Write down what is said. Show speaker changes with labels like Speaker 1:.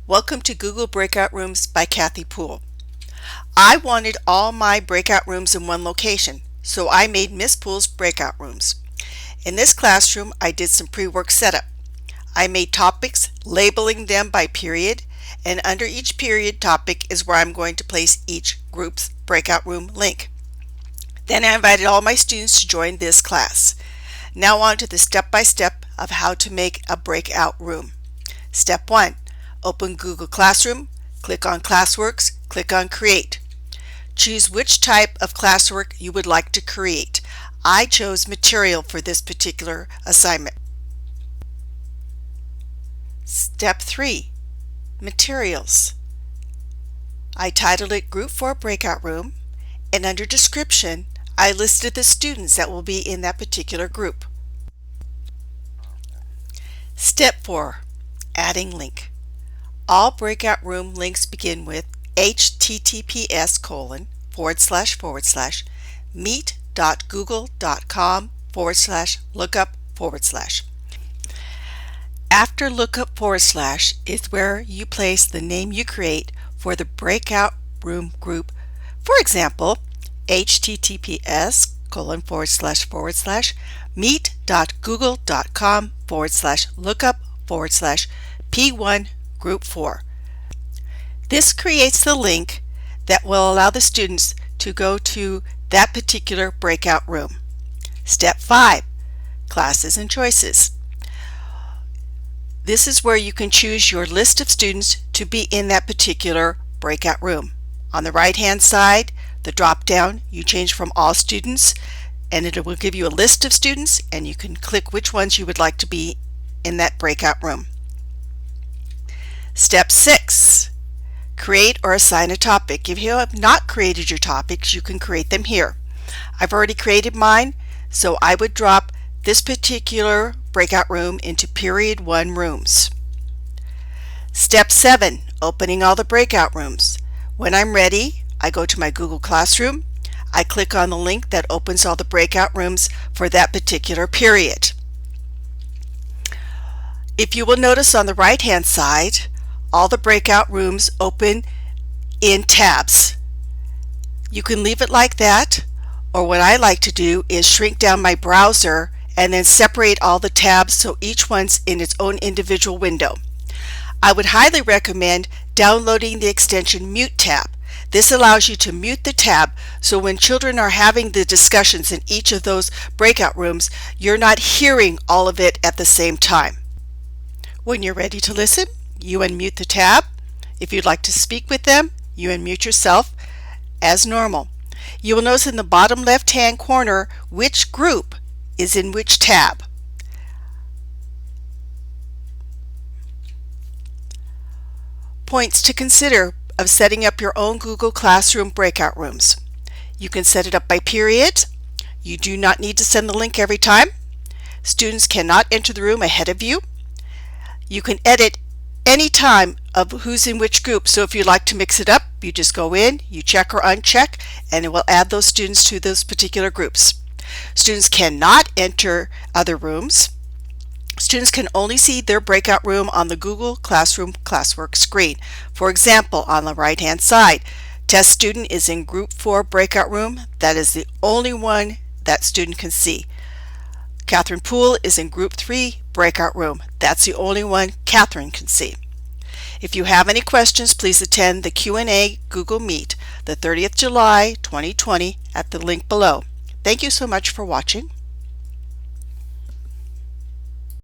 Speaker 1: Welcome to Google Breakout Rooms by Kathy Poole. I wanted all my breakout rooms in one location, so I made Miss Poole's breakout rooms. In this classroom, I did some pre-work setup. I made topics, labeling them by period, and under each period topic is where I'm going to place each group's breakout room link. Then I invited all my students to join this class. Now on to the step-by-step of how to make a breakout room. Step 1. Open Google Classroom, click on Classworks, click on Create. Choose which type of classwork you would like to create. I chose material for this particular assignment. Step 3. Materials. I titled it Group 4 Breakout Room, and under Description, I listed the students that will be in that particular group. Step 4. Adding link. All breakout room links begin with https://meet.google.com/lookup/. After lookup / is where you place the name you create for the breakout room group. For example, https://meet.google.com/lookup/P1 Group 4. This creates the link that will allow the students to go to that particular breakout room. Step 5. Classes and choices. This is where you can choose your list of students to be in that particular breakout room. On the right hand side, the drop down, you change from all students and it will give you a list of students, and you can click which ones you would like to be in that breakout room. Step 6. Create or assign a topic. If you have not created your topics, you can create them here. I've already created mine, so I would drop this particular breakout room into period 1 rooms. Step 7. Opening all the breakout rooms. When I'm ready, I go to my Google Classroom. I click on the link that opens all the breakout rooms for that particular period. If you will notice on the right hand side, all the breakout rooms open in tabs. You can leave it like that, or what I like to do is shrink down my browser and then separate all the tabs so each one's in its own individual window. I would highly recommend downloading the extension Mute tab. This allows you to mute the tab so when children are having the discussions in each of those breakout rooms, you're not hearing all of it at the same time. When you're ready to listen, you unmute the tab. If you'd like to speak with them, you unmute yourself as normal. You will notice in the bottom left hand corner which group is in which tab. Points to consider of setting up your own Google Classroom breakout rooms. You can set it up by period. You do not need to send the link every time. Students cannot enter the room ahead of you. You can edit any time of who's in which group, so if you'd like to mix it up, you just go in, you check or uncheck, and it will add those students to those particular groups. Students cannot enter other rooms. Students can only see their breakout room on the Google Classroom classwork screen. For example, on the right hand side, test student is in group 4 breakout room. That is the only one that student can see. Catherine Poole is in group 3 breakout room. That's the only one Catherine can see. If you have any questions, please attend the Q&A Google Meet the 30th July 2020 at the link below. Thank you so much for watching.